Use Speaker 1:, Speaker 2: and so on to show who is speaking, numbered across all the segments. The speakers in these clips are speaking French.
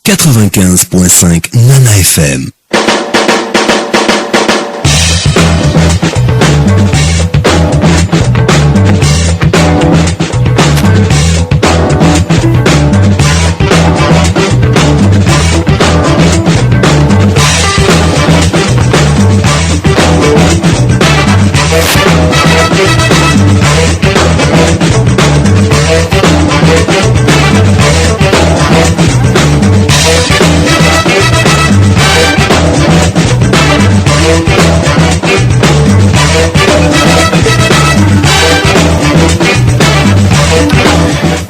Speaker 1: 95.5 Nana FM.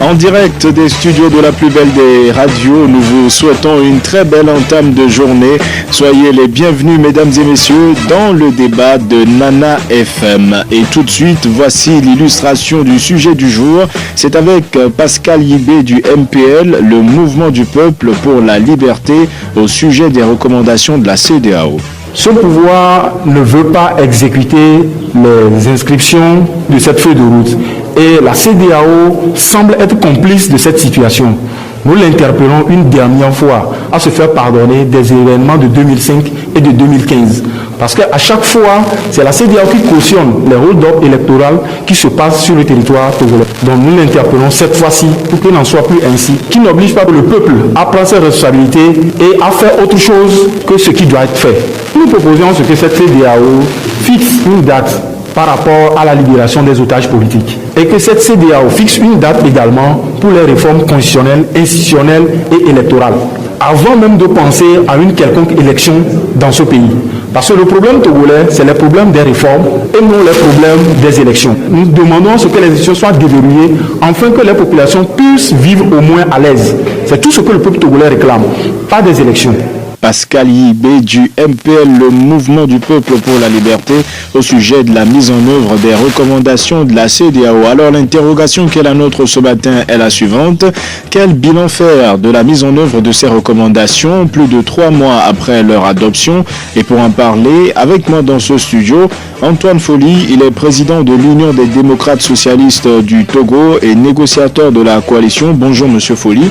Speaker 2: En direct des studios de la plus belle des radios, nous vous souhaitons une très belle entame de journée. Soyez les bienvenus, mesdames et messieurs, dans le débat de Nana FM. Et tout de suite, voici l'illustration du sujet du jour. C'est avec Pascal Yibé du MPL, le Mouvement du Peuple pour la Liberté, au sujet des recommandations de la CEDEAO.
Speaker 3: Ce pouvoir ne veut pas exécuter les inscriptions de cette feuille de route. Et la CEDEAO semble être complice de cette situation. Nous l'interpellons une dernière fois à se faire pardonner des événements de 2005 et de 2015. Parce qu'à chaque fois, c'est la CEDEAO qui cautionne les hold-up électoraux qui se passent sur le territoire togolais. Donc nous l'interpellons cette fois-ci pour qu'il n'en soit plus ainsi, qui n'oblige pas le peuple à prendre ses responsabilités et à faire autre chose que ce qui doit être fait. Nous proposons ce que cette CEDEAO fixe une date par rapport à la libération des otages politiques. Et que cette CEDEAO fixe une date également pour les réformes constitutionnelles, institutionnelles et électorales, avant même de penser à une quelconque élection dans ce pays. Parce que le problème togolais, c'est le problème des réformes et non le problème des élections. Nous demandons à ce que les élections soient déverrouillées afin que les populations puissent vivre au moins à l'aise. C'est tout ce que le peuple togolais réclame, pas des élections.
Speaker 2: Pascal Yibé du MPL, le Mouvement du Peuple pour la Liberté, au sujet de la mise en œuvre des recommandations de la CEDEAO. Alors l'interrogation qui est la nôtre ce matin est la suivante. Quel bilan faire de la mise en œuvre de ces recommandations plus de 3 mois après leur adoption? Et pour en parler, avec moi dans ce studio, Antoine Folly, il est président de l'Union des démocrates socialistes du Togo et négociateur de la coalition. Bonjour Monsieur Folly.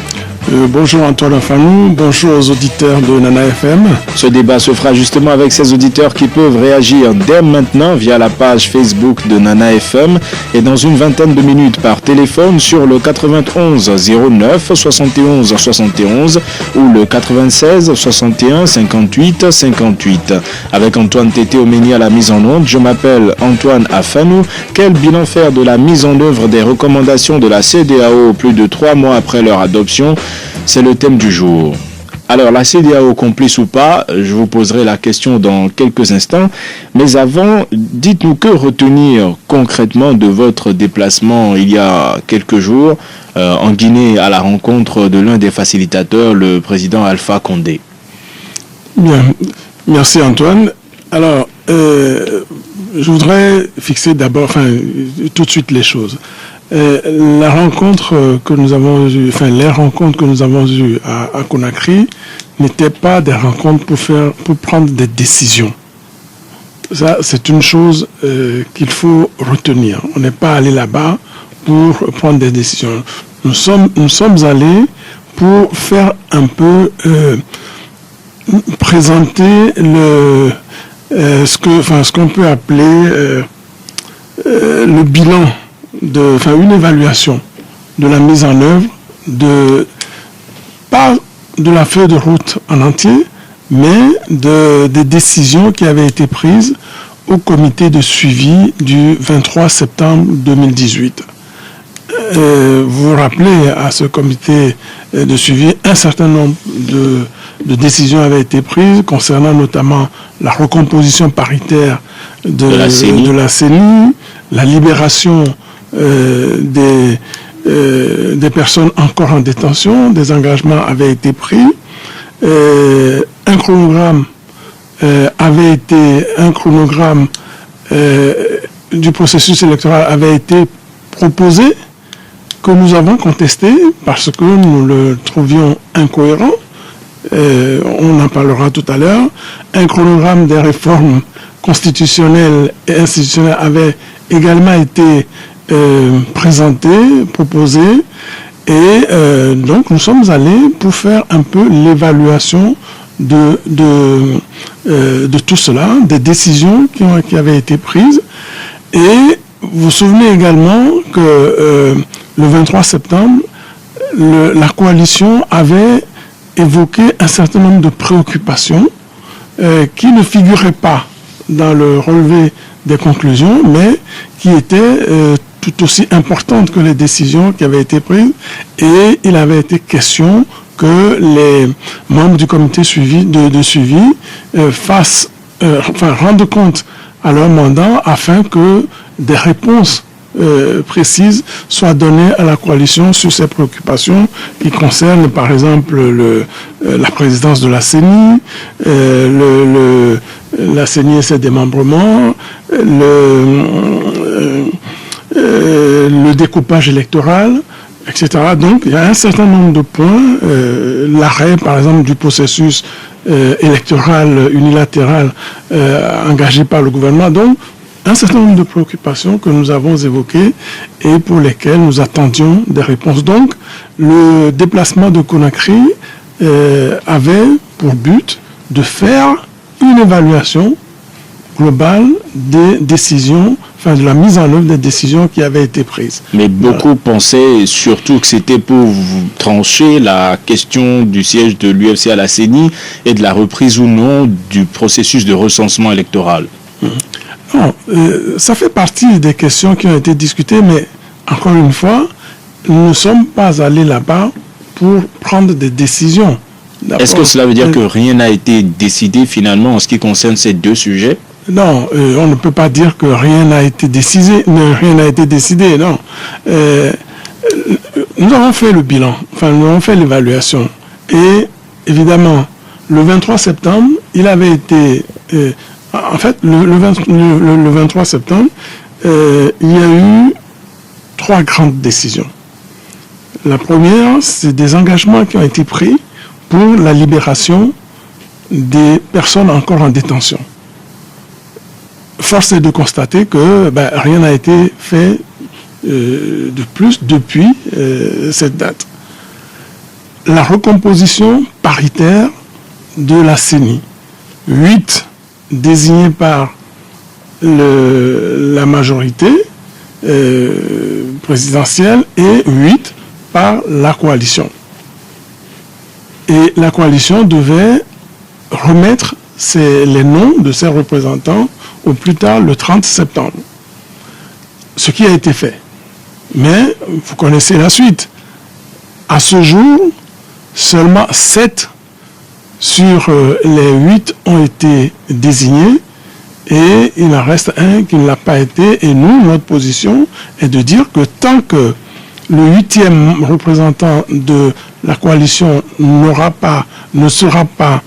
Speaker 4: Bonjour Antoine Afanou, bonjour aux auditeurs de Nana FM.
Speaker 2: Ce débat se fera justement avec ces auditeurs qui peuvent réagir dès maintenant via la page Facebook de Nana FM et dans une vingtaine de minutes par téléphone sur le 91 09 71 71 ou le 96 61 58 58. Avec Antoine Tété Omeni à la mise en onde, je m'appelle Antoine Afanou. Quel bilan faire de la mise en œuvre des recommandations de la CEDEAO plus de 3 mois après leur adoption? C'est le thème du jour. Alors, la CEDEAO complice ou pas, je vous poserai la question dans quelques instants. Mais avant, dites-nous que retenir concrètement de votre déplacement il y a quelques jours en Guinée à la rencontre de l'un des facilitateurs, le président Alpha Condé.
Speaker 4: Bien, merci Antoine. Alors, je voudrais fixer d'abord, tout de suite les choses. La rencontre que nous avons eue, les rencontres que nous avons eues à Conakry n'étaient pas des rencontres pour prendre des décisions. Ça, c'est une chose qu'il faut retenir. On n'est pas allé là-bas pour prendre des décisions. Nous sommes allés pour faire un peu présenter ce qu'on peut appeler le bilan une évaluation de la mise en œuvre pas de la feuille de route en entier, mais des décisions qui avaient été prises au comité de suivi du 23 septembre 2018. Vous vous rappelez, à ce comité de suivi, un certain nombre de décisions avaient été prises concernant notamment la recomposition paritaire de la CENI, la libération des personnes encore en détention, des engagements avaient été pris, un chronogramme du processus électoral avait été proposé, que nous avons contesté parce que nous le trouvions incohérent. On en parlera tout à l'heure. Un chronogramme des réformes constitutionnelles et institutionnelles avait également été présenté, proposé, et donc nous sommes allés pour faire un peu l'évaluation de tout cela, des décisions qui avaient été prises. Et vous vous souvenez également que le 23 septembre, la coalition avait évoqué un certain nombre de préoccupations qui ne figuraient pas dans le relevé des conclusions, mais qui étaient tout aussi importantes que les décisions qui avaient été prises. Et il avait été question que les membres du comité de suivi rendent compte à leur mandat afin que des réponses précises soient données à la coalition sur ces préoccupations qui concernent par exemple la présidence de la CENI, la CENI et ses démembrements, le découpage électoral, etc. Donc il y a un certain nombre de points, l'arrêt par exemple du processus électoral unilatéral engagé par le gouvernement, donc un certain nombre de préoccupations que nous avons évoquées et pour lesquelles nous attendions des réponses. Donc le déplacement de Conakry avait pour but de faire une évaluation globale des décisions, enfin de la mise en œuvre des décisions qui avaient été prises.
Speaker 2: Mais beaucoup pensaient surtout que c'était pour trancher la question du siège de l'UFC à la CENI et de la reprise ou non du processus de recensement électoral.
Speaker 4: Non, ça fait partie des questions qui ont été discutées, mais encore une fois, nous ne sommes pas allés là-bas pour prendre des décisions.
Speaker 2: Est-ce que cela veut dire que rien n'a été décidé finalement en ce qui concerne ces deux sujets?
Speaker 4: Non, on ne peut pas dire que rien n'a été décidé, non. Nous avons fait le bilan, enfin nous avons fait l'évaluation. Et évidemment, le 23 septembre, il avait été... en fait, le 23 septembre, il y a eu 3 grandes décisions. La première, c'est des engagements qui ont été pris pour la libération des personnes encore en détention. Force est de constater que rien n'a été fait de plus depuis cette date. La recomposition paritaire de la CENI. 8 désignés par la majorité présidentielle et 8 par la coalition. Et la coalition devait remettre les noms de ses représentants au plus tard le 30 septembre. Ce qui a été fait. Mais vous connaissez la suite. À ce jour, seulement 7 sur les 8 ont été désignés et il en reste un qui ne l'a pas été. Et nous, notre position est de dire que tant que le 8e représentant de la coalition ne sera pas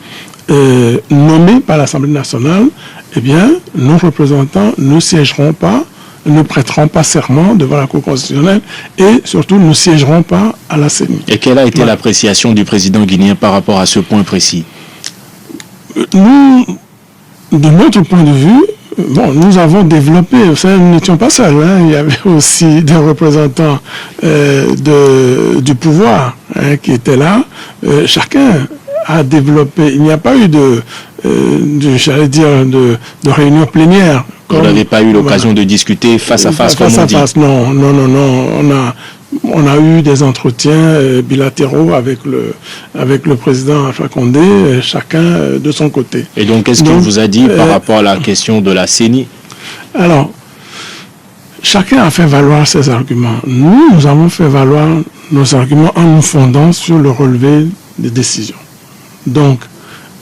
Speaker 4: nommé par l'Assemblée nationale, eh bien, nos représentants ne siégeront pas, ne prêteront pas serment devant la Cour constitutionnelle et surtout ne siégeront pas à la CENI.
Speaker 2: Et quelle a été l'appréciation du président guinéen par rapport à ce point précis?
Speaker 4: Nous, de notre point de vue, nous avons développé, nous n'étions pas seuls, il y avait aussi des représentants du pouvoir qui étaient là. Chacun a développé, il n'y a pas eu de réunion plénière.
Speaker 2: Vous n'avez pas eu l'occasion de discuter face à face, comme on dit?
Speaker 4: Non. On a eu des entretiens bilatéraux avec le président Alpha Condé, chacun de son côté.
Speaker 2: Et donc, qu'est-ce qu'il vous a dit par rapport à la question de la CENI? Alors,
Speaker 4: chacun a fait valoir ses arguments. Nous avons fait valoir nos arguments en nous fondant sur le relevé des décisions. Donc,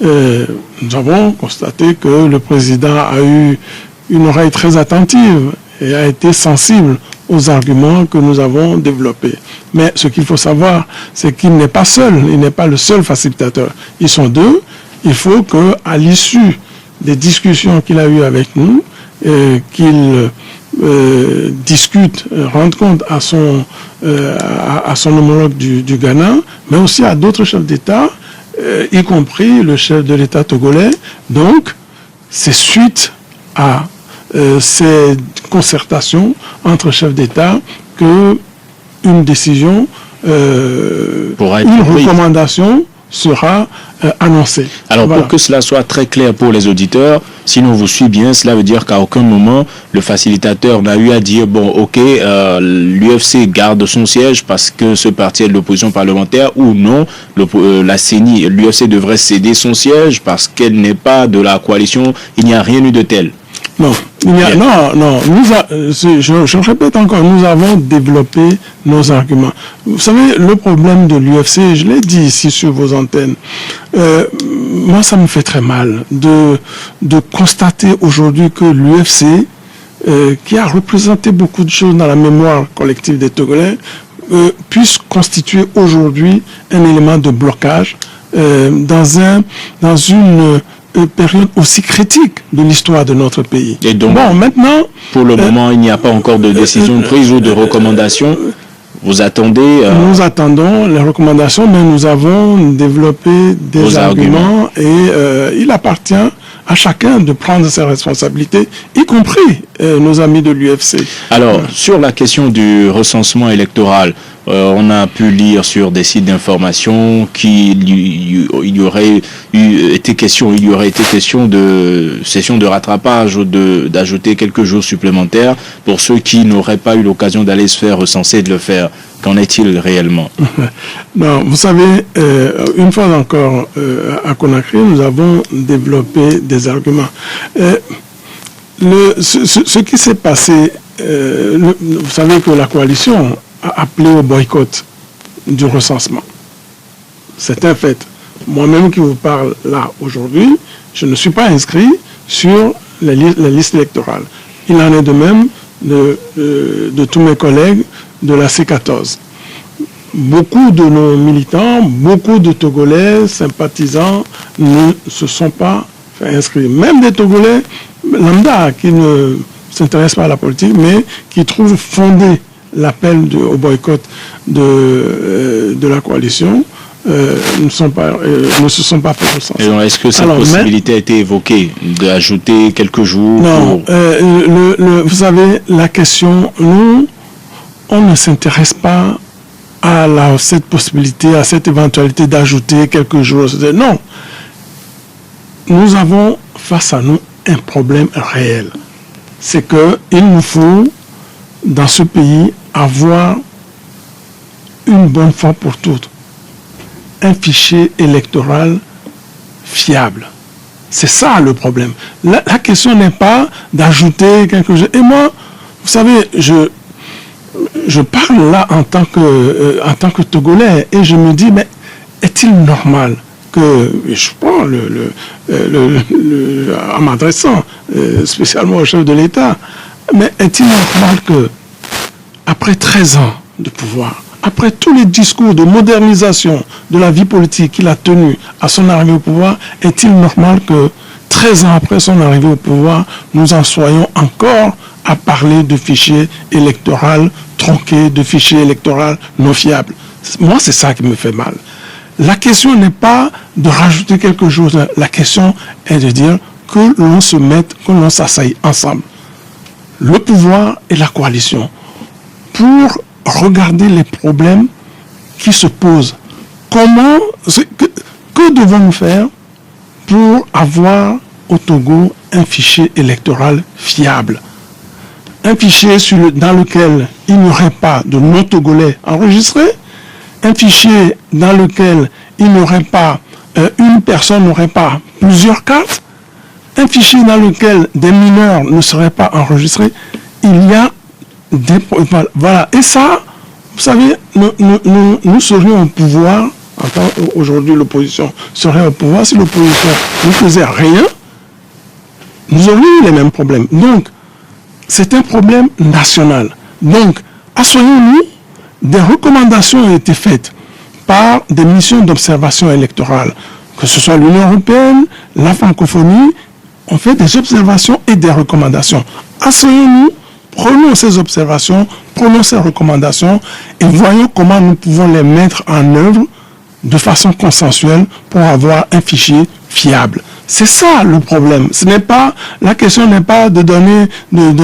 Speaker 4: nous avons constaté que le président a eu une oreille très attentive et a été sensible aux arguments que nous avons développés. Mais ce qu'il faut savoir, c'est qu'il n'est pas seul, il n'est pas le seul facilitateur. Ils sont 2. Il faut qu'à l'issue des discussions qu'il a eues avec nous, qu'il discute, rende compte à son homologue du Ghana, mais aussi à d'autres chefs d'État, y compris le chef de l'État togolais. Donc, c'est suite à ces concertation entre chefs d'État qu'une décision, une recommandation sera annoncée.
Speaker 2: Alors voilà. Pour que cela soit très clair pour les auditeurs, si on vous suit bien, cela veut dire qu'à aucun moment le facilitateur n'a eu à dire bon ok, l'UFC garde son siège parce que ce parti est de l'opposition parlementaire, ou non, la CENI, l'UFC devrait céder son siège parce qu'elle n'est pas de la coalition. Il n'y a rien eu de tel.
Speaker 4: Non, je répète encore, nous avons développé nos arguments. Vous savez, le problème de l'UFC, je l'ai dit ici sur vos antennes, moi ça me fait très mal de constater aujourd'hui que l'UFC, qui a représenté beaucoup de choses dans la mémoire collective des Togolais, puisse constituer aujourd'hui un élément de blocage dans une période aussi critique de l'histoire de notre pays.
Speaker 2: Et donc, bon, maintenant, pour le moment, il n'y a pas encore de décision prise ou de recommandation. Vous attendez
Speaker 4: Nous attendons les recommandations, mais nous avons développé des arguments et il appartient à chacun de prendre ses responsabilités, y compris nos amis de l'UFC.
Speaker 2: Alors, sur la question du recensement électoral, on a pu lire sur des sites d'information qu'il y aurait été question de session de rattrapage ou d'ajouter quelques jours supplémentaires pour ceux qui n'auraient pas eu l'occasion d'aller se faire recenser, de le faire. Qu'en est-il réellement?
Speaker 4: Non, vous savez, une fois encore, à Conakry, nous avons développé des arguments. Ce qui s'est passé, vous savez que la coalition a appelé au boycott du recensement. C'est un fait. Moi-même qui vous parle là aujourd'hui, je ne suis pas inscrit sur la liste électorale. Il en est de même de tous mes collègues de la C14. Beaucoup de nos militants, beaucoup de Togolais sympathisants ne se sont pas inscrits. Même des Togolais lambda qui ne s'intéressent pas à la politique, mais qui trouvent fondé l'appel au boycott de la coalition, ne se sont pas fait recenser.
Speaker 2: Et donc, est-ce que cette possibilité a été évoquée d'ajouter quelques jours?
Speaker 4: Non, vous savez, la question, nous, on ne s'intéresse pas à cette possibilité, à cette éventualité d'ajouter quelques jours. Non. Nous avons face à nous un problème réel. C'est qu'il nous faut, dans ce pays, avoir une bonne fois pour toutes un fichier électoral fiable. C'est ça le problème. La question n'est pas d'ajouter quelque chose. Et moi, vous savez, je parle là en tant que Togolais et je me dis, mais est-il normal que, je prends en m'adressant spécialement au chef de l'État, mais est-il normal que, après 13 ans de pouvoir, après tous les discours de modernisation de la vie politique qu'il a tenu à son arrivée au pouvoir, est-il normal que 13 ans après son arrivée au pouvoir, nous en soyons encore à parler de fichiers électoraux tronqués, de fichiers électoraux non fiables? Moi, c'est ça qui me fait mal. La question n'est pas de rajouter quelque chose. La question est de dire que l'on se mette, que l'on s'asseye ensemble, le pouvoir et la coalition, pour regarder les problèmes qui se posent. Que devons-nous faire pour avoir au Togo un fichier électoral fiable? Un fichier dans lequel il n'y aurait pas de non-togolais enregistrés, un fichier dans lequel il n'y aurait pas, une personne n'aurait pas plusieurs cartes, un fichier dans lequel des mineurs ne seraient pas enregistrés. Il y a voilà. Et ça, vous savez, nous serions au pouvoir, aujourd'hui l'opposition serait au pouvoir, si l'opposition ne faisait rien, nous aurions eu les mêmes problèmes. Donc, c'est un problème national. Donc, assoyons-nous, des recommandations ont été faites par des missions d'observation électorale, que ce soit l'Union européenne, la francophonie, on fait des observations et des recommandations. Assoyons-nous, prenons ces observations, prenons ces recommandations et voyons comment nous pouvons les mettre en œuvre de façon consensuelle pour avoir un fichier fiable. C'est ça le problème. La question n'est pas de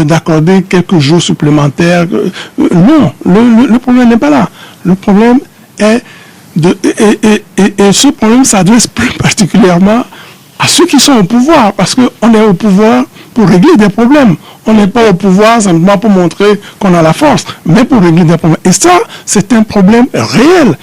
Speaker 4: d'accorder quelques jours supplémentaires. Non, le problème n'est pas là. Le problème est et ce problème s'adresse plus particulièrement à ceux qui sont au pouvoir, parce qu'on est au pouvoir pour régler des problèmes. On n'est pas au pouvoir simplement pour montrer qu'on a la force, mais pour régler des problèmes. Et ça, c'est un problème réel,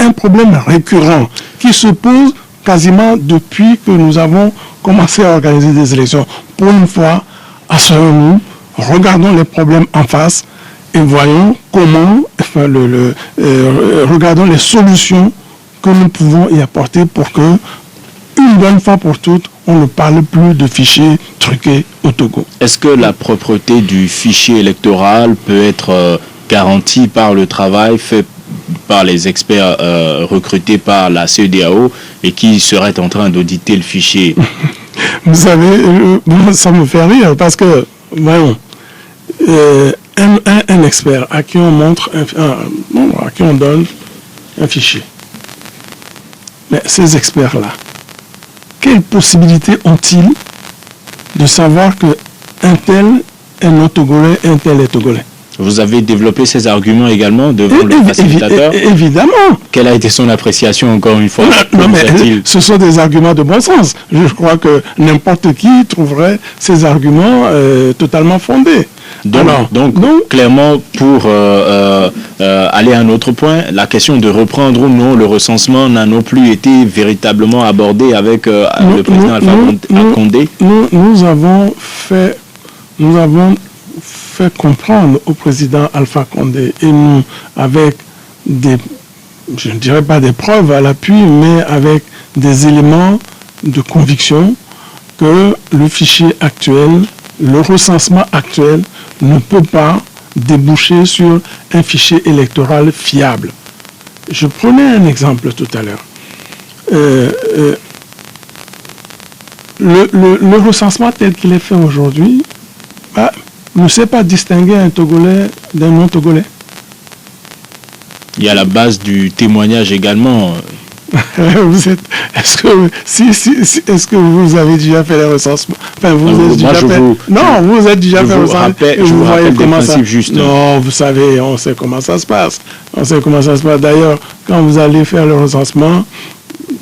Speaker 4: un problème récurrent, qui se pose quasiment depuis que nous avons commencé à organiser des élections. Pour une fois, asseyons-nous, regardons les problèmes en face et voyons comment, regardons les solutions que nous pouvons y apporter pour que, une bonne fois pour toutes, on ne parle plus de fichiers truqués au Togo.
Speaker 2: Est-ce que la propreté du fichier électoral peut être garantie par le travail fait par les experts recrutés par la CEDEAO et qui seraient en train d'auditer le fichier?
Speaker 4: Vous savez, ça me fait rire parce que, voyons, un expert à qui on montre, à qui on donne un fichier. Mais ces experts-là, quelle possibilité ont-ils de savoir que un tel est non togolais, un tel est togolais?
Speaker 2: Vous avez développé ces arguments également devant le facilitateur.
Speaker 4: Évidemment.
Speaker 2: Quelle a été son appréciation, encore une fois?
Speaker 4: Non, mais ce sont des arguments de bon sens. Je crois que n'importe qui trouverait ces arguments totalement fondés.
Speaker 2: Donc, clairement, pour aller à un autre point, la question de reprendre ou non le recensement n'a non plus été véritablement abordée avec le président Alpha Condé.
Speaker 4: Nous avons fait comprendre au président Alpha Condé, et nous, avec je ne dirais pas des preuves à l'appui, mais avec des éléments de conviction, que le fichier actuel, le recensement actuel, ne peut pas déboucher sur un fichier électoral fiable. Je prenais un exemple tout à l'heure. Le recensement tel qu'il est fait aujourd'hui ne sait pas distinguer un Togolais d'un non-Togolais.
Speaker 2: Il y a la base du témoignage également.
Speaker 4: Est-ce que vous avez déjà fait les recensements? Vous êtes déjà fait le recensement.
Speaker 2: Je vous rappelle des principes justes.
Speaker 4: Non, vous savez, on sait comment ça se passe. D'ailleurs, quand vous allez faire le recensement,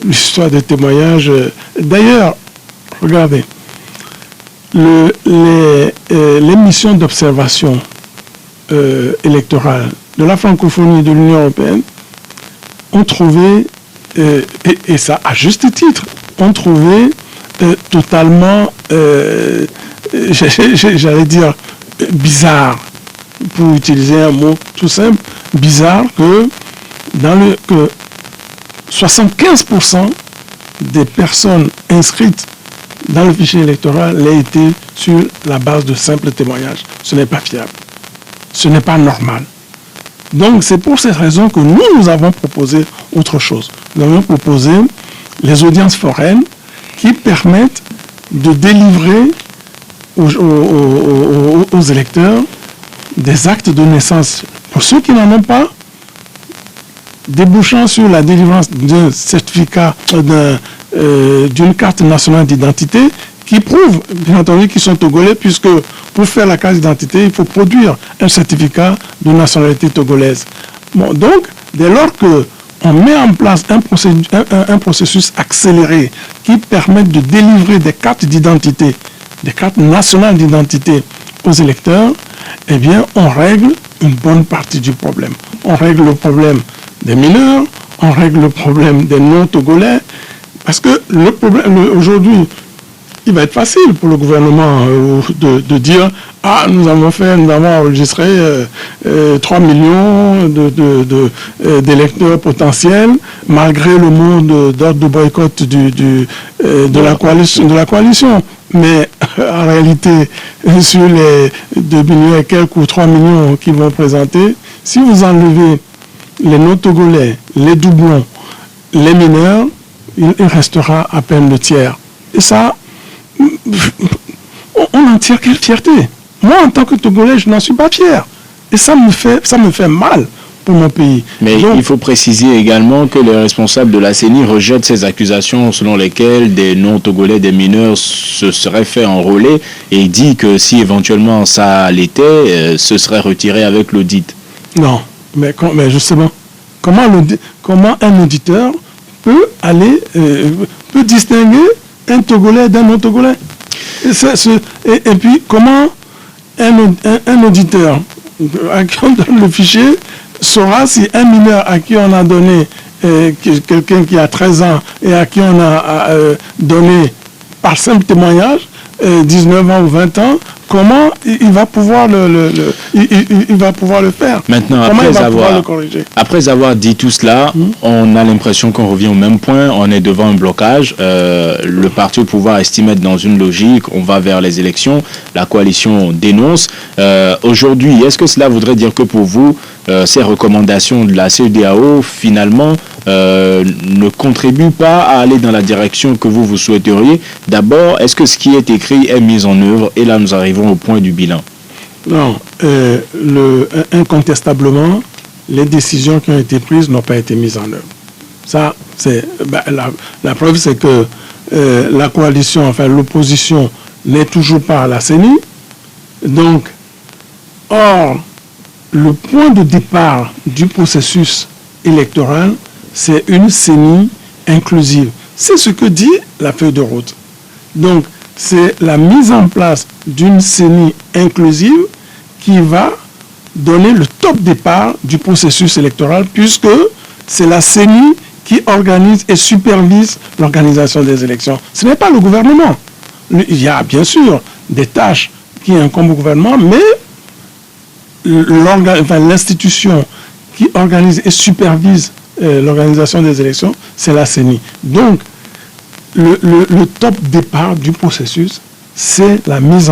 Speaker 4: l'histoire des témoignages. D'ailleurs, regardez, les missions d'observation électorale de la francophonie et de l'Union européenne ont trouvé, et ça à juste titre, ont trouvé totalement, j'allais dire, bizarre, pour utiliser un mot tout simple, bizarre que 75% des personnes inscrites dans le fichier électoral l'aient été sur la base de simples témoignages. Ce n'est pas fiable. Ce n'est pas normal. Donc c'est pour cette raison que nous avons proposé autre chose. Nous avons proposé les audiences foraines qui permettent de délivrer aux électeurs des actes de naissance. Pour ceux qui n'en ont pas, débouchant sur la délivrance d'un certificat, d'une carte nationale d'identité qui prouve, bien entendu, qu'ils sont togolais, puisque pour faire la carte d'identité, il faut produire un certificat de nationalité togolaise. Bon, donc, dès lors qu'on met en place un processus accéléré qui permet de délivrer des cartes d'identité, des cartes nationales d'identité aux électeurs, eh bien, on règle une bonne partie du problème. On règle le problème des mineurs, on règle le problème des non-togolais, parce que le problème, aujourd'hui, il va être facile pour le gouvernement de dire « Ah, nous avons enregistré 3 millions d'électeurs potentiels, malgré le mot d'ordre de boycott de la coalition. » Mais en réalité, sur les 2 millions et quelques ou 3 millions qu'ils vont présenter, si vous enlevez les non-togolais, les doublons, les mineurs, il restera à peine le tiers. Et ça, on en tire quelle fierté? Moi, en tant que Togolais, je n'en suis pas fier. Et ça me fait mal pour mon pays.
Speaker 2: Mais donc, il faut préciser également que les responsables de la CENI rejettent ces accusations selon lesquelles des non-togolais, des mineurs se seraient fait enrôler, et dit que si éventuellement ça l'était, ce serait retiré avec l'audit.
Speaker 4: Non, mais justement, comment un auditeur peut peut distinguer un Togolais d'un non-Togolais? Et puis, comment un auditeur à qui on donne le fichier saura si un mineur à qui on a donné, quelqu'un qui a 13 ans et à qui on a donné par simple témoignage 19 ans ou 20 ans, comment il va pouvoir il va pouvoir le faire?
Speaker 2: Maintenant, après avoir dit tout cela, on a l'impression qu'on revient au même point. On est devant un blocage. Le parti au pouvoir estime être dans une logique. On va vers les élections. La coalition dénonce. Aujourd'hui, est-ce que cela voudrait dire que pour vous, ces recommandations de la CEDEAO, finalement, ne contribuent pas à aller dans la direction que vous souhaiteriez? D'abord, est-ce que ce qui est écrit est mis en œuvre? Et là, nous arrivons au point du bilan.
Speaker 4: Non, incontestablement, les décisions qui ont été prises n'ont pas été mises en œuvre. Ça, c'est la preuve, c'est que la coalition, enfin l'opposition, n'est toujours pas à la CENI. Donc, or, le point de départ du processus électoral, c'est une CENI inclusive. C'est ce que dit la feuille de route. Donc, c'est la mise en place d'une CENI inclusive qui va donner le top départ du processus électoral, puisque c'est la CENI qui organise et supervise l'organisation des élections. Ce n'est pas le gouvernement. Il y a bien sûr des tâches qui incombent au gouvernement, mais l'institution qui organise et supervise l'organisation des élections, c'est la CENI. Donc, le top départ du processus, c'est la mise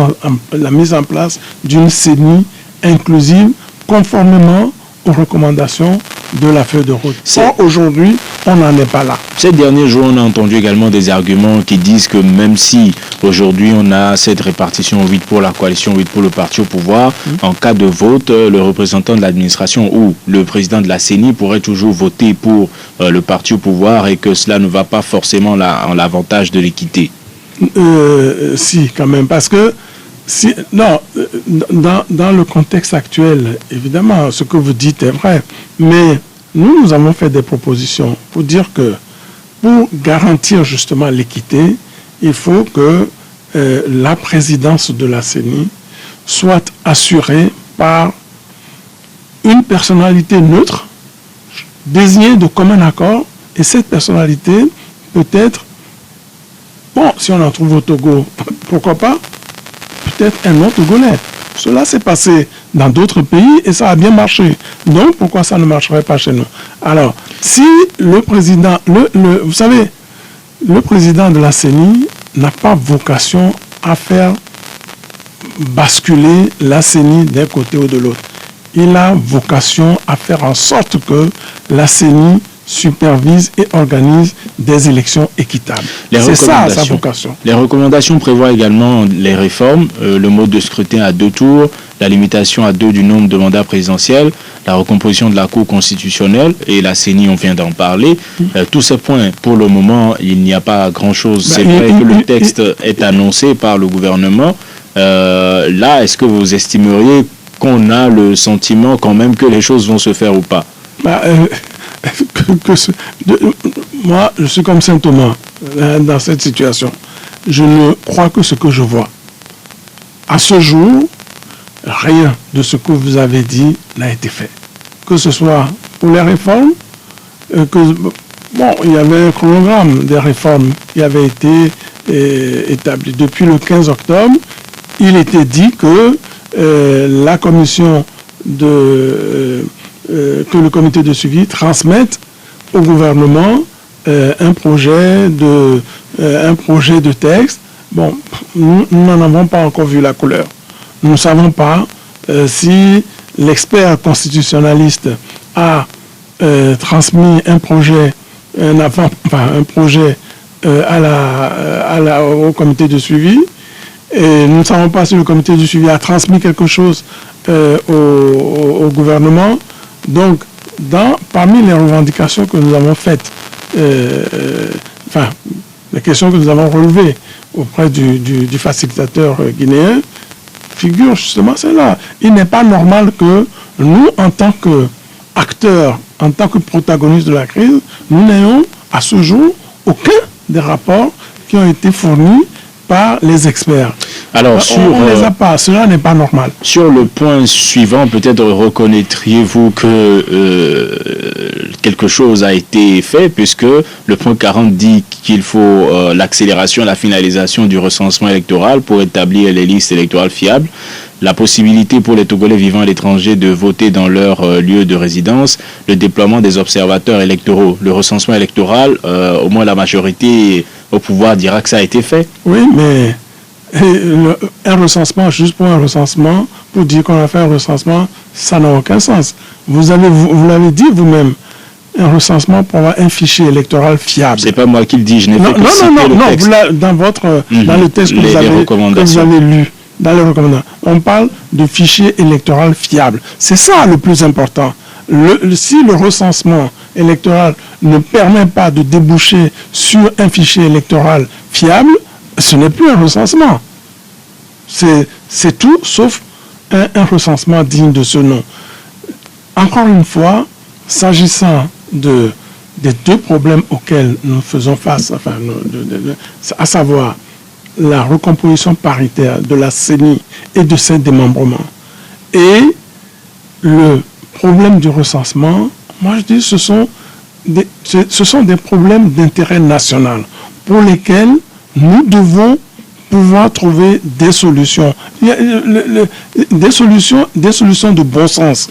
Speaker 4: en place d'une CENI inclusive conformément aux recommandations de la feuille de route. Or, aujourd'hui, on n'en est pas là.
Speaker 2: Ces derniers jours, on a entendu également des arguments qui disent que même si aujourd'hui on a cette répartition 8 pour la coalition, 8 pour le parti au pouvoir, en cas de vote, le représentant de l'administration ou le président de la CENI pourrait toujours voter pour le parti au pouvoir et que cela ne va pas forcément en l'avantage de l'équité.
Speaker 4: Si, quand même, parce que dans le contexte actuel, évidemment, ce que vous dites est vrai, mais nous avons fait des propositions pour dire que pour garantir justement l'équité, il faut que la présidence de la CENI soit assurée par une personnalité neutre, désignée de commun accord, et cette personnalité peut être, bon, si on en trouve au Togo, pourquoi pas, peut-être un autre Togolais. Cela s'est passé dans d'autres pays et ça a bien marché. Donc, pourquoi ça ne marcherait pas chez nous? Alors, si le président, vous savez, le président de la CENI n'a pas vocation à faire basculer la CENI d'un côté ou de l'autre. Il a vocation à faire en sorte que la CENI supervise et organise des élections équitables. C'est ça sa vocation.
Speaker 2: Les recommandations prévoient également les réformes, le mode de scrutin à 2 tours, la limitation à 2 du nombre de mandats présidentiels, la recomposition de la Cour constitutionnelle et la CENI, on vient d'en parler. Tous ces points, pour le moment, il n'y a pas grand-chose. C'est vrai que le texte est annoncé par le gouvernement. Là, est-ce que vous estimeriez qu'on a le sentiment quand même que les choses vont se faire ou pas?
Speaker 4: Moi, je suis comme Saint Thomas dans cette situation. Je ne crois que ce que je vois. À ce jour, rien de ce que vous avez dit n'a été fait. Que ce soit pour les réformes, il y avait un chronogramme des réformes qui avait été établi. Depuis le 15 octobre, il était dit que la commission que le comité de suivi transmette au gouvernement un projet de texte. Bon, nous n'en avons pas encore vu la couleur. Nous ne savons pas si l'expert constitutionnaliste a transmis un projet au comité de suivi. Et nous ne savons pas si le comité de suivi a transmis quelque chose au gouvernement. Donc, parmi les revendications que nous avons faites, les questions que nous avons relevées auprès du facilitateur guinéen, figure justement celle-là. Il n'est pas normal que nous, en tant qu'acteurs, en tant que protagonistes de la crise, nous n'ayons à ce jour aucun des rapports qui ont été fournis par les experts.
Speaker 2: Alors,
Speaker 4: on ne les a pas, cela n'est pas normal.
Speaker 2: Sur le point suivant, peut-être reconnaîtriez-vous que quelque chose a été fait, puisque le point 40 dit qu'il faut l'accélération, la finalisation du recensement électoral pour établir les listes électorales fiables, la possibilité pour les Togolais vivant à l'étranger de voter dans leur lieu de résidence, le déploiement des observateurs électoraux, le recensement électoral, au moins la majorité au pouvoir dira que ça a été fait.
Speaker 4: Oui, mais un recensement, juste pour un recensement, pour dire qu'on a fait un recensement, ça n'a aucun sens. Vous l'avez dit vous-même, un recensement pour avoir un fichier électoral fiable.
Speaker 2: C'est pas moi qui le dis, je n'ai fait que citer le texte.
Speaker 4: Dans le texte que vous avez lu, dans les recommandations, on parle de fichier électoral fiable. C'est ça le plus important. Si le recensement électoral ne permet pas de déboucher sur un fichier électoral fiable, ce n'est plus un recensement. C'est tout sauf un recensement digne de ce nom. Encore une fois, s'agissant des deux problèmes auxquels nous faisons face, à savoir la recomposition paritaire de la CENI et de ses démembrements, et le problème du recensement, moi je dis ce sont des problèmes d'intérêt national pour lesquels nous devons pouvoir trouver des solutions. Des solutions de bon sens.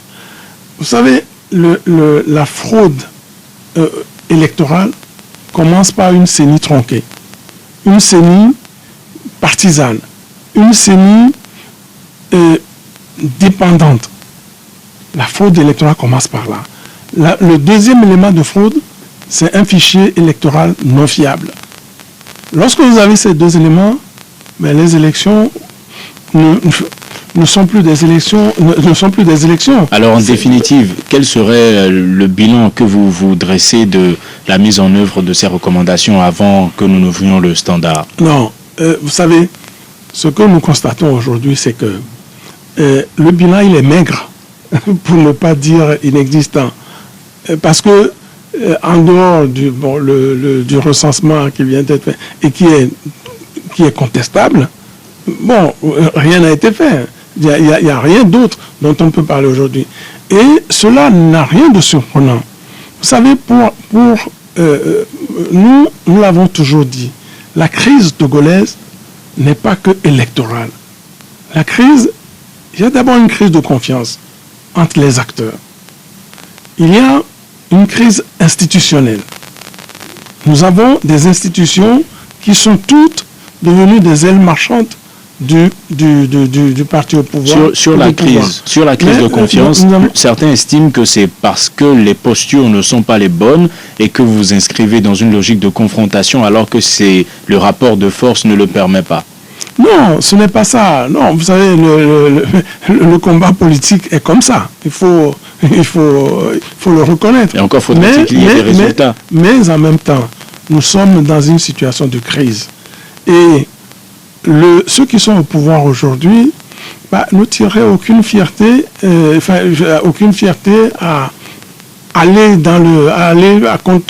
Speaker 4: Vous savez, la fraude électorale commence par une CENI tronquée, une CENI partisane, une CENI dépendante. La fraude électorale commence par là. Le deuxième élément de fraude, c'est un fichier électoral non fiable. Lorsque vous avez ces deux éléments, les élections ne sont plus des élections.
Speaker 2: Alors en définitive, quel serait le bilan que vous dressez de la mise en œuvre de ces recommandations avant que nous n'ouvrions le standard?
Speaker 4: Non, vous savez, ce que nous constatons aujourd'hui, c'est que le bilan, il est maigre, pour ne pas dire inexistant. Parce que en dehors du recensement qui vient d'être fait et qui est contestable, rien n'a été fait. Il n'y a rien d'autre dont on peut parler aujourd'hui. Et cela n'a rien de surprenant. Vous savez, nous l'avons toujours dit, la crise togolaise n'est pas que électorale. La crise, il y a d'abord une crise de confiance entre les acteurs. Il y a une crise institutionnelle. Nous avons des institutions qui sont toutes devenues des ailes marchantes du parti au pouvoir.
Speaker 2: Sur la crise de confiance, certains estiment que c'est parce que les postures ne sont pas les bonnes et que vous vous inscrivez dans une logique de confrontation alors que le rapport de force ne le permet pas.
Speaker 4: Non, ce n'est pas ça. Non, vous savez, le combat politique est comme ça. Il faut le reconnaître.
Speaker 2: Et encore faut-il qu'il y ait des résultats.
Speaker 4: Mais en même temps, nous sommes dans une situation de crise. Et ceux qui sont au pouvoir aujourd'hui ne tireraient aucune fierté, à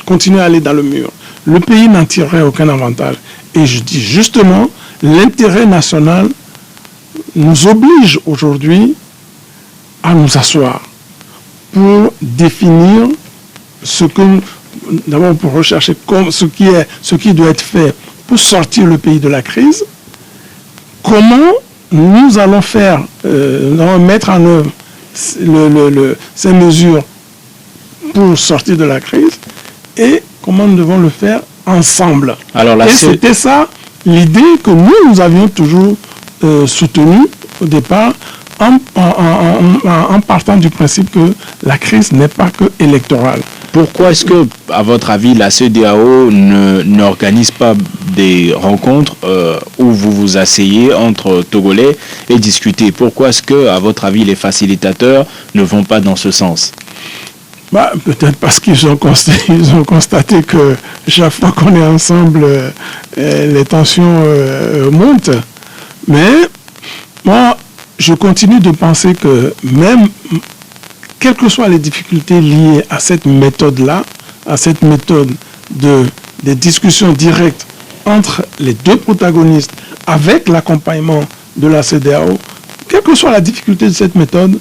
Speaker 4: continuer à aller dans le mur. Le pays n'en tirerait aucun avantage. Et je dis justement, l'intérêt national nous oblige aujourd'hui à nous asseoir pour définir d'abord pour rechercher ce qui doit être fait pour sortir le pays de la crise. Comment nous allons faire, nous allons mettre en œuvre ces mesures pour sortir de la crise et comment nous devons le faire ensemble. C'était ça l'idée que nous avions toujours soutenue au départ en partant du principe que la crise n'est pas que électorale.
Speaker 2: Pourquoi est-ce que, à votre avis, la CEDEAO n'organise pas des rencontres où vous vous asseyez entre Togolais et discutez? Pourquoi est-ce que, à votre avis, les facilitateurs ne vont pas dans ce sens?
Speaker 4: Peut-être parce qu'ils ont constaté que chaque fois qu'on est ensemble, les tensions montent. Mais moi, je continue de penser que même, quelles que soient les difficultés liées à cette méthode-là, à cette méthode des discussions directes entre les deux protagonistes avec l'accompagnement de la CEDEAO, quelle que soit la difficulté de cette méthode,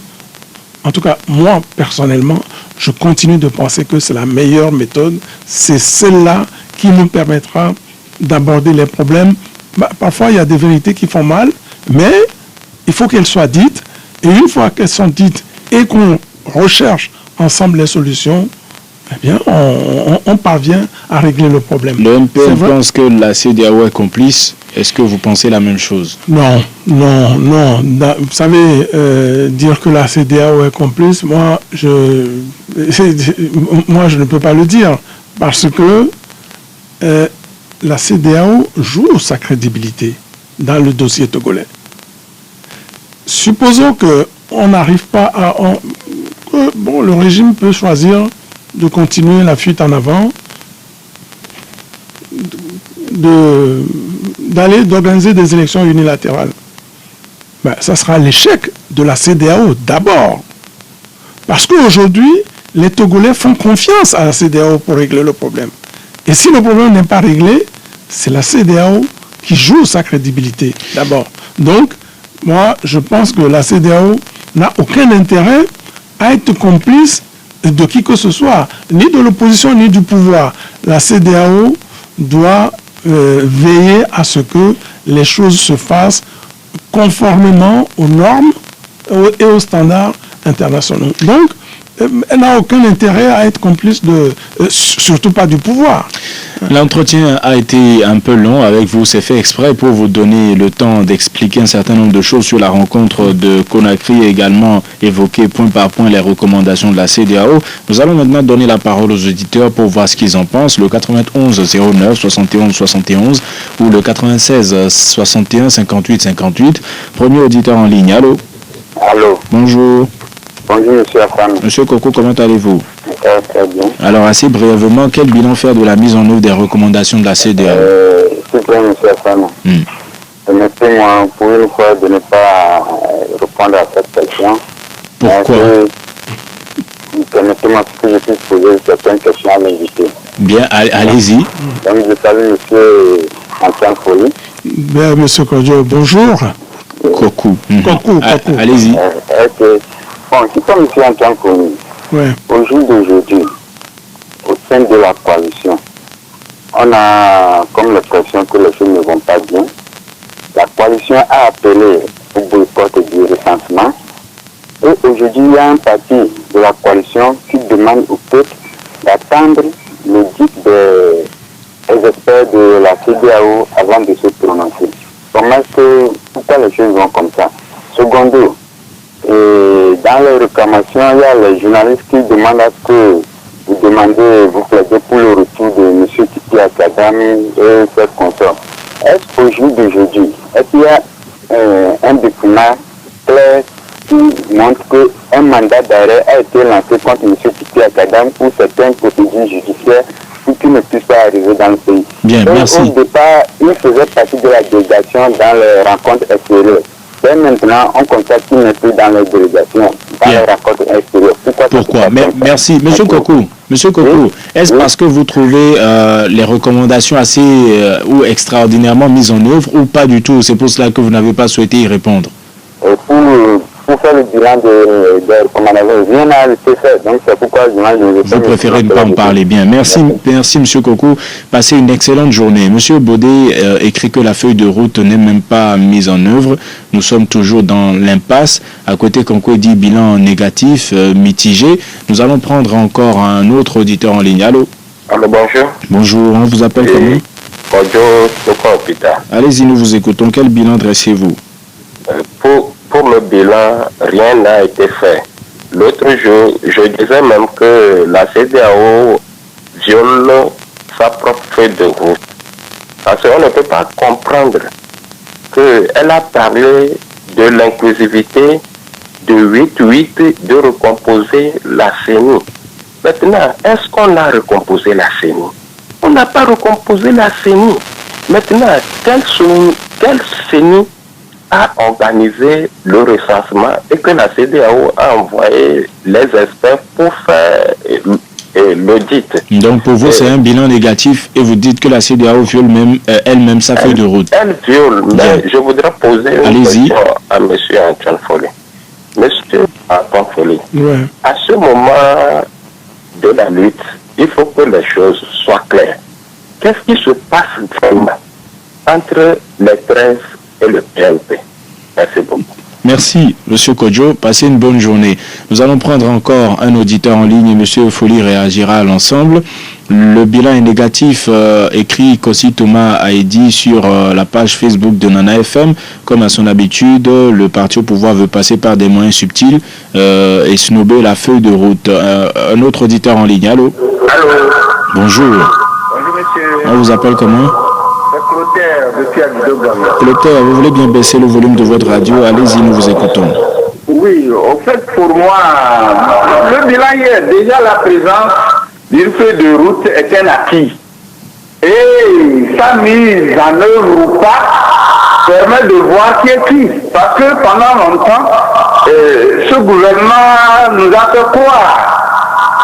Speaker 4: en tout cas, moi, personnellement, je continue de penser que c'est la meilleure méthode. C'est celle-là qui nous permettra d'aborder les problèmes. Parfois, il y a des vérités qui font mal, mais il faut qu'elles soient dites. Et une fois qu'elles sont dites et qu'on recherche ensemble les solutions, eh bien, on parvient à régler le problème.
Speaker 2: Le MPN pense que la CEDEAO est complice. Est-ce que vous pensez la même chose?
Speaker 4: Non. Vous savez, dire que la CEDEAO est complice, moi, je ne peux pas le dire. Parce que la CEDEAO joue sa crédibilité dans le dossier togolais. Supposons qu'on n'arrive pas à... le régime peut choisir de continuer la fuite en avant, d'organiser des élections unilatérales. Ça sera l'échec de la CEDEAO d'abord. Parce qu'aujourd'hui, les Togolais font confiance à la CEDEAO pour régler le problème. Et si le problème n'est pas réglé, c'est la CEDEAO qui joue sa crédibilité d'abord. Donc, moi, je pense que la CEDEAO n'a aucun intérêt à être complice de qui que ce soit, ni de l'opposition, ni du pouvoir. La CEDEAO doit veiller à ce que les choses se fassent conformément aux normes et aux standards internationaux. Donc, elle n'a aucun intérêt à être complice surtout pas du pouvoir.
Speaker 2: L'entretien a été un peu long avec vous, c'est fait exprès pour vous donner le temps d'expliquer un certain nombre de choses sur la rencontre de Conakry et également évoquer point par point les recommandations de la CEDEAO. Nous allons maintenant donner la parole aux auditeurs pour voir ce qu'ils en pensent. Le 91 09 71 71 ou le 96 61 58 58. Premier auditeur en ligne. Allô?
Speaker 1: Allô.
Speaker 2: Bonjour.
Speaker 1: Bonjour, monsieur Afam.
Speaker 2: Monsieur Coco, comment allez-vous?
Speaker 1: Très bien.
Speaker 2: Alors, assez brièvement, quel bilan faire de la mise en œuvre des recommandations de la CEDEAO?
Speaker 1: S'il vous plaît, monsieur Afam. Permettez-moi, pour une fois, de ne pas répondre à cette question.
Speaker 2: Pourquoi?
Speaker 1: Permettez-moi que je puisse poser certaines questions à l'invité.
Speaker 2: Bien, allez-y.
Speaker 1: Donc, je salue monsieur Antoine Folie.
Speaker 4: Bien, monsieur Kodjo, bonjour.
Speaker 2: Coco.
Speaker 4: Coco.
Speaker 2: Allez-y.
Speaker 1: Bon, c'est comme monsieur Antoine Folie.
Speaker 4: Ouais.
Speaker 1: Au jour d'aujourd'hui, au sein de la coalition, on a comme l'impression que les choses ne vont pas bien. La coalition a appelé au boycott du recensement. Et aujourd'hui, il y a un parti de la coalition qui demande au peuple d'attendre le dit des experts de la CEDEAO avant de se prononcer. Pourquoi les choses vont comme ça? Secondo, dans les réclamations, il y a les journalistes qui demandent à ce que vous plaidez pour le retour de M. Titi Akadami et cette consort. Est-ce qu'au jour d'aujourd'hui, est-ce qu'il y a un document clair qui montre qu'un mandat d'arrêt a été lancé contre M. Titi Akadami pour certaines procédures judiciaires pour qu'il ne puisse pas arriver dans le pays?
Speaker 2: Bien, merci.
Speaker 1: Au départ, il faisait partie de la délégation dans les rencontres extérieures. Et maintenant, on constate qu'il n'est plus dans les délégations, dans les rencontres extérieures.
Speaker 2: Pourquoi? Merci. Monsieur Coco, oui? Est-ce parce que vous trouvez les recommandations assez ou extraordinairement mises en œuvre ou pas du tout? C'est pour cela que vous n'avez pas souhaité y répondre?
Speaker 1: Pour faire le bilan des recommandations, rien n'a été fait. Donc c'est pourquoi
Speaker 2: vous préférez ne pas en parler. Bien. Merci, monsieur Coco. Passez une excellente journée. Monsieur Baudet écrit que la feuille de route n'est même pas mise en œuvre. Nous sommes toujours dans l'impasse. À côté, Conco dit bilan négatif, mitigé. Nous allons prendre encore un autre auditeur en ligne. Allô?
Speaker 1: Allô, bonjour.
Speaker 2: Bonjour, on vous appelle comment?
Speaker 1: Bonjour, Soko Opita.
Speaker 2: Allez-y, nous vous écoutons. Quel bilan dressez-vous?
Speaker 1: Pour le bilan, rien n'a été fait. L'autre jour, je disais même que la CEDEAO viole sa propre feuille de route. Parce qu'on ne peut pas comprendre qu'elle a parlé de l'inclusivité de 8-8 de recomposer la CENI.
Speaker 5: Maintenant, est-ce qu'on a recomposé la CENI? On n'a pas recomposé la CENI. Maintenant, quel CENI a organisé le recensement et que la CEDEAO a envoyé les experts pour faire l'audit?
Speaker 2: Donc pour vous, c'est un bilan négatif et vous dites que la CEDEAO viole elle-même sa feuille de route.
Speaker 5: Elle viole, mais je voudrais poser une question à M. Antoine Foley. Monsieur Antoine Foley, à ce moment de la lutte, il faut que les choses soient claires. Qu'est-ce qui se passe vraiment entre les 13 et le PNP? Merci beaucoup.
Speaker 2: Merci, M. Kodjo. Passez une bonne journée. Nous allons prendre encore un auditeur en ligne et M. Foley réagira à l'ensemble. Le bilan est négatif, écrit Kossi Thomas Aedi sur la page Facebook de Nana FM. Comme à son habitude, le parti au pouvoir veut passer par des moyens subtils et snober la feuille de route. Un autre auditeur en ligne. Allô?
Speaker 6: Allô?
Speaker 2: Bonjour.
Speaker 6: Bonjour, monsieur.
Speaker 2: On vous appelle comment? Clotaire, vous voulez bien baisser le volume de votre radio? Allez-y, nous vous écoutons.
Speaker 6: Oui, en fait, pour moi, le bilan hier, déjà la présence d'une feuille de route est un acquis. Et sa mise en œuvre ou pas permet de voir qui est qui. Parce que pendant longtemps, ce gouvernement nous a fait croire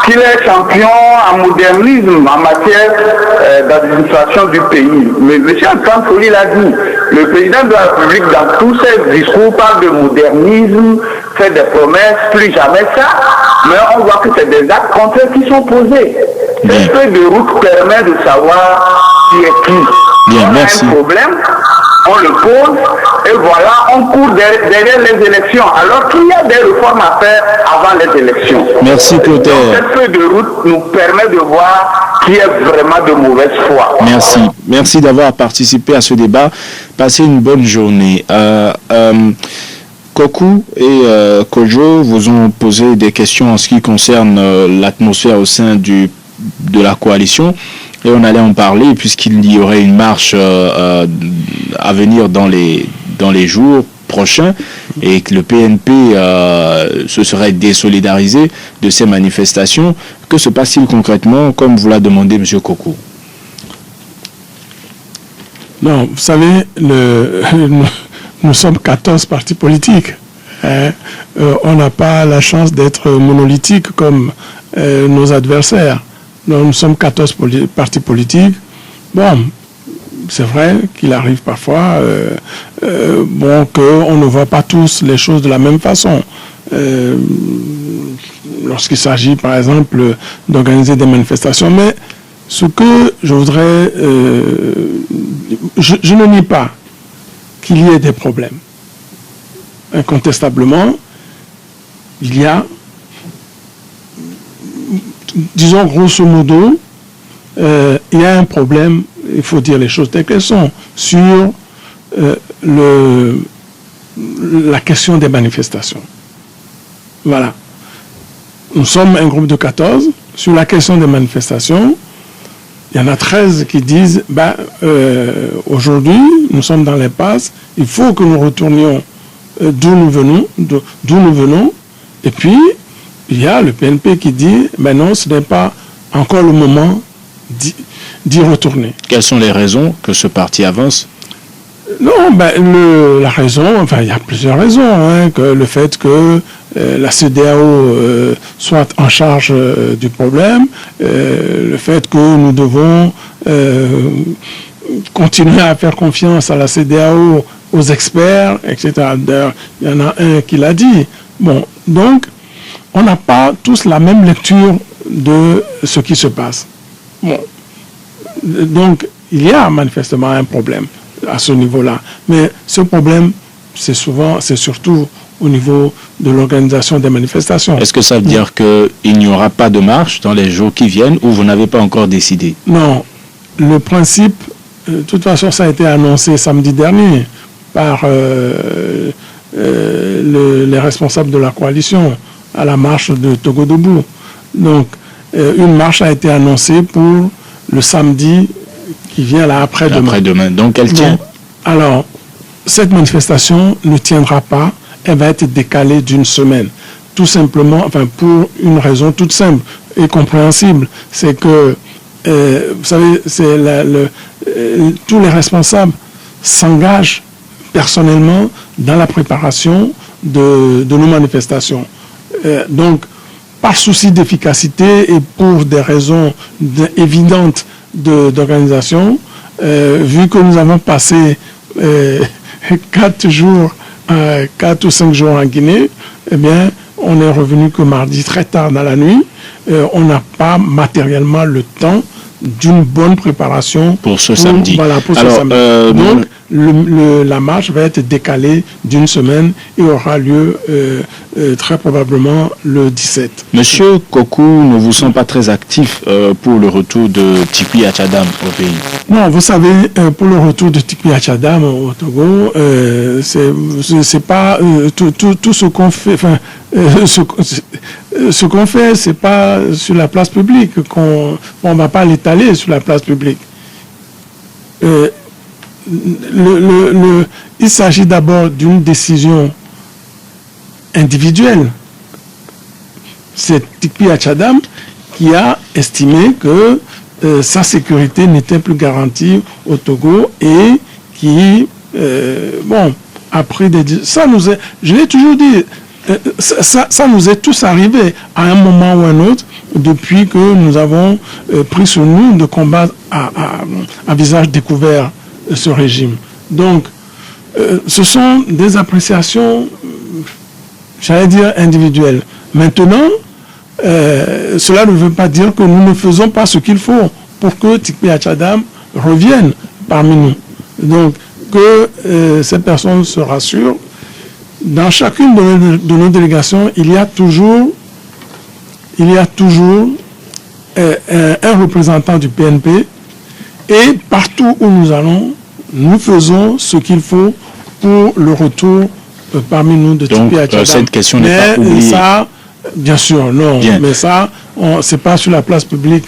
Speaker 6: qu'il est champion en modernisme en matière d'administration du pays. Mais M. Antoine Foley l'a dit, le président de la République, dans tous ses discours, parle de modernisme, fait des promesses, plus jamais ça. Mais on voit que c'est des actes contraires qui sont posés. Cette feuille de route permet de savoir qui est qui.
Speaker 2: Bien,
Speaker 6: on a
Speaker 2: merci.
Speaker 6: un problème, on le pose, et voilà, on court derrière les élections, alors qu'il y a des réformes à faire avant les élections.
Speaker 2: Merci, Clotaire.
Speaker 6: Cette feuille de route nous permet de voir qui est vraiment de mauvaise foi.
Speaker 2: Merci. Merci d'avoir participé à ce débat. Passez une bonne journée. Kokou et Kodjo vous ont posé des questions en ce qui concerne l'atmosphère au sein de la coalition. Et on allait en parler puisqu'il y aurait une marche à venir dans les jours prochains et que le PNP se serait désolidarisé de ces manifestations. Que se passe-t-il concrètement, comme vous l'a demandé M. Kokou?
Speaker 4: Non, vous savez, nous sommes 14 partis politiques. On n'a pas la chance d'être monolithique comme nos adversaires. Donc, nous sommes 14 partis politiques. Bon, c'est vrai qu'il arrive parfois qu'on ne voit pas tous les choses de la même façon. Lorsqu'il s'agit, par exemple, d'organiser des manifestations. Mais ce que je voudrais... je ne nie pas qu'il y ait des problèmes. Incontestablement, il y a... Disons grosso modo, il y a un problème, il faut dire les choses telles qu'elles sont, sur la question des manifestations. Voilà. Nous sommes un groupe de 14. Sur la question des manifestations, il y en a 13 qui disent, aujourd'hui, nous sommes dans l'impasse, il faut que nous retournions d'où nous venons, et puis, il y a le PNP qui dit, non, ce n'est pas encore le moment d'y retourner.
Speaker 2: Quelles sont les raisons que ce parti avance?
Speaker 4: Non, la raison, il y a plusieurs raisons. Que le fait que la CEDEAO soit en charge du problème, le fait que nous devons continuer à faire confiance à la CEDEAO, aux experts, etc. D'ailleurs, il y en a un qui l'a dit. Bon, donc, on n'a pas tous la même lecture de ce qui se passe. Bon. Donc, il y a manifestement un problème à ce niveau-là. Mais ce problème, c'est surtout au niveau de l'organisation des manifestations.
Speaker 2: Est-ce que ça veut dire qu'il n'y aura pas de marche dans les jours qui viennent ou vous n'avez pas encore décidé?
Speaker 4: Non. Le principe, de toute façon, ça a été annoncé samedi dernier par les responsables de la coalition à la marche de Togo Debout. Donc, une marche a été annoncée pour le samedi qui vient là après-demain.
Speaker 2: Après-demain. Donc, elle tient?
Speaker 4: Alors, cette manifestation ne tiendra pas. Elle va être décalée d'une semaine. Tout simplement, pour une raison toute simple. est compréhensible. C'est que, vous savez, tous les responsables s'engagent personnellement dans la préparation de nos manifestations. Donc, par souci d'efficacité et pour des raisons évidentes d'organisation, vu que nous avons passé 4 ou 5 jours en Guinée, eh bien, on est revenu que mardi très tard dans la nuit. On n'a pas matériellement le temps d'une bonne préparation
Speaker 2: pour ce samedi.
Speaker 4: Voilà, pour ce samedi. Donc, la marche va être décalée d'une semaine et aura lieu très probablement le 17.
Speaker 2: Monsieur Kokou ne vous sent pas très actif pour le retour de Tikpi Achadam au pays?
Speaker 4: Non, vous savez, pour le retour de Tikpi Achadam au Togo, c'est pas tout ce qu'on fait. Enfin, ce qu'on fait, c'est pas sur la place publique on va pas l'étaler sur la place publique. Il s'agit d'abord d'une décision individuelle. C'est Tikpi Achadam qui a estimé que sa sécurité n'était plus garantie au Togo et qui, a pris des... je l'ai toujours dit, ça nous est tous arrivé à un moment ou un autre depuis que nous avons pris sur nous de combattre à visage découvert ce régime. Donc, ce sont des appréciations, j'allais dire, individuelles. Maintenant, cela ne veut pas dire que nous ne faisons pas ce qu'il faut pour que Tikpi Achadam revienne parmi nous. Donc, que ces personnes se rassurent. Dans chacune de nos délégations, il y a toujours un représentant du PNP et partout où nous allons, nous faisons ce qu'il faut pour le retour parmi nous de Tikpi Achadam.
Speaker 2: Donc, cette question n'est pas oubliée.
Speaker 4: Ça, bien sûr, non. Bien. Mais ça, c'est pas sur la place publique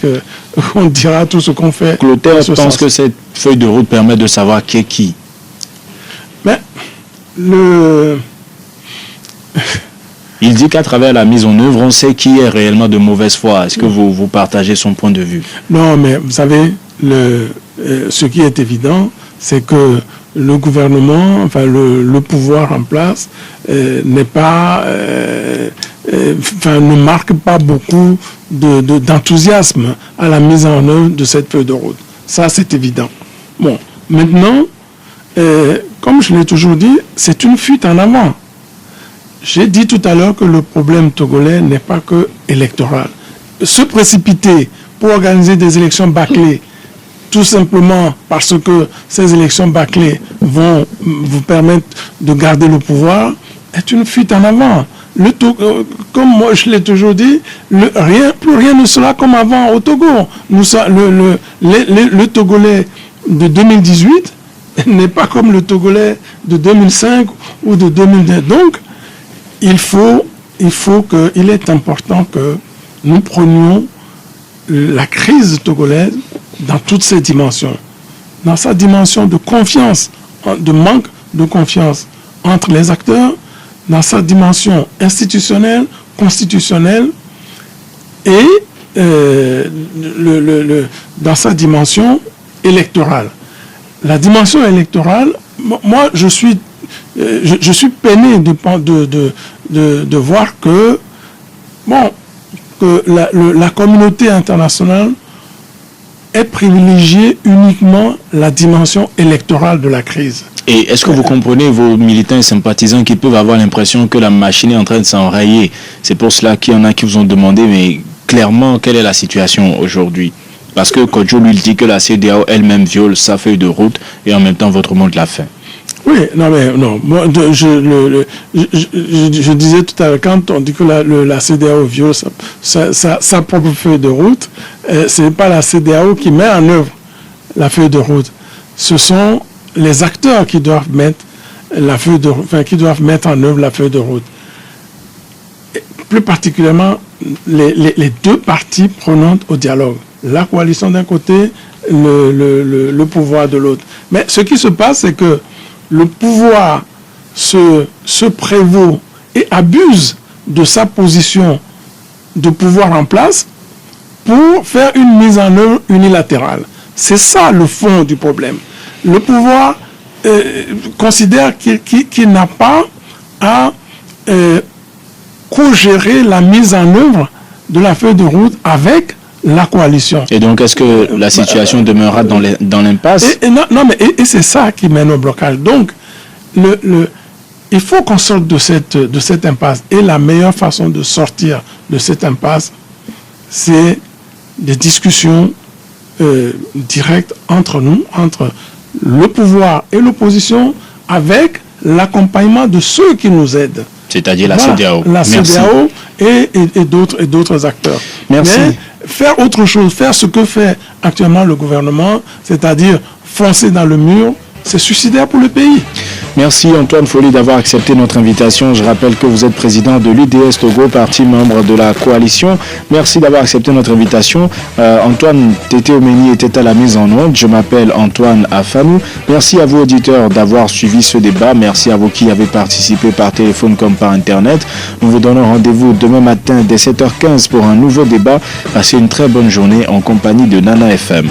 Speaker 4: qu'on dira tout ce qu'on fait.
Speaker 2: Clotaire pense que cette feuille de route permet de savoir qui est qui.
Speaker 4: Mais
Speaker 2: il dit qu'à travers la mise en œuvre, on sait qui est réellement de mauvaise foi. Est-ce que vous partagez son point de vue?
Speaker 4: Non, mais vous savez, ce qui est évident, c'est que le gouvernement, enfin le pouvoir en place, n'est pas, ne marque pas beaucoup d'enthousiasme à la mise en œuvre de cette feuille de route. Ça, c'est évident. Bon, maintenant, comme je l'ai toujours dit, c'est une fuite en avant. J'ai dit tout à l'heure que le problème togolais n'est pas que électoral. Se précipiter pour organiser des élections bâclées, tout simplement parce que ces élections bâclées vont vous permettre de garder le pouvoir, est une fuite en avant. Comme moi je l'ai toujours dit, plus rien ne sera comme avant au Togo. Le Togolais de 2018 n'est pas comme le Togolais de 2005 ou de 2010. Donc, il est important que nous prenions la crise togolaise dans toutes ses dimensions. Dans sa dimension de confiance, de manque de confiance entre les acteurs, dans sa dimension institutionnelle, constitutionnelle et dans sa dimension électorale. La dimension électorale, moi je suis peiné de voir que la communauté internationale est privilégiée uniquement la dimension électorale de la crise.
Speaker 2: Et est-ce que vous comprenez vos militants et sympathisants qui peuvent avoir l'impression que la machine est en train de s'enrayer? C'est pour cela qu'il y en a qui vous ont demandé, mais clairement, quelle est la situation aujourd'hui? Parce que Kodjo lui dit que la CEDEAO elle-même viole sa feuille de route et en même temps votre monde l'a fait.
Speaker 4: Oui, non. Moi, je disais tout à l'heure, quand on dit que la CEDEAO viole sa propre feuille de route, ce n'est pas la CEDEAO qui met en œuvre la feuille de route. Ce sont les acteurs qui doivent mettre en œuvre la feuille de route. Et plus particulièrement, les deux parties prenantes au dialogue. La coalition d'un côté, le pouvoir de l'autre. Mais ce qui se passe, c'est que le pouvoir se prévaut et abuse de sa position de pouvoir en place pour faire une mise en œuvre unilatérale. C'est ça le fond du problème. Le pouvoir considère qu'il n'a pas à co-gérer la mise en œuvre de la feuille de route avec la coalition.
Speaker 2: Et donc, est-ce que la situation demeurera dans l'impasse?
Speaker 4: Et c'est ça qui mène au blocage. Donc, il faut qu'on sorte de cette impasse. Et la meilleure façon de sortir de cette impasse, c'est des discussions directes entre nous, entre le pouvoir et l'opposition, avec l'accompagnement de ceux qui nous aident.
Speaker 2: C'est-à-dire la CEDEAO.
Speaker 4: La CEDEAO et d'autres acteurs.
Speaker 2: Merci.
Speaker 4: Mais faire autre chose, faire ce que fait actuellement le gouvernement, c'est-à-dire foncer dans le mur, c'est suicidaire pour le pays.
Speaker 2: Merci Antoine Foley d'avoir accepté notre invitation. Je rappelle que vous êtes président de l'UDS Togo, parti membre de la coalition. Merci d'avoir accepté notre invitation. Antoine Tété Omeni était à la mise en onde. Je m'appelle Antoine Afanou. Merci à vous auditeurs d'avoir suivi ce débat. Merci à vous qui avez participé par téléphone comme par Internet. Nous vous donnons rendez-vous demain matin dès 7h15 pour un nouveau débat. Passez une très bonne journée en compagnie de Nana FM.